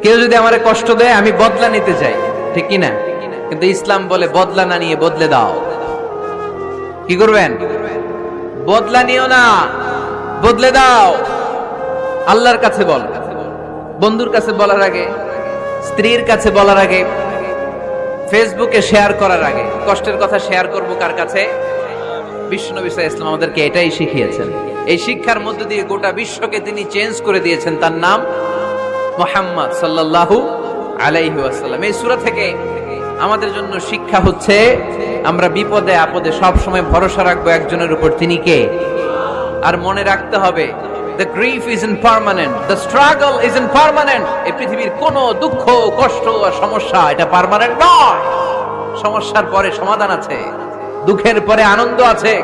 কেউ যদি আমারে কষ্ট দেয় আমি বদলা নিতে চাই, ঠিক কি না? কিন্তু ইসলাম বলে বদলা না নিয়ে বদলে দাও। কি করবেন? বদলা নিও না, বদলে দাও। আল্লাহর কাছে বল, বন্ধুর কাছে বলার আগে, স্ত্রীর কাছে বলার আগে, ফেসবুকে শেয়ার করার আগে কষ্টের কথা শেয়ার করব কার কাছে? বিশ্বনবী সাল্লাল্লাহু আলাইহি ওয়াসাল্লাম আমাদেরকে এটাই শিখিয়েছেন। এই শিক্ষার মধ্য দিয়ে গোটা বিশ্বকে তিনি চেঞ্জ করে দিয়েছেন। তার নাম মুহাম্মদ সাল্লাল্লাহু আলাইহি ওয়াসাল্লাম। এই সূরা থেকে আমাদের জন্য শিক্ষা হচ্ছে আমরা বিপদে আপদে সব সময় ভরসা রাখবো একজনের উপর, তিনি কে? আর মনে রাখতে হবে the grief isn't permanent, the struggle isn't permanent. এই পৃথিবীর কোনো দুঃখ কষ্ট আর সমস্যা এটা পার্মানেন্ট নয়। সমস্যার পরে সমাধান আছে, দুঃখের পরে আনন্দ আছে।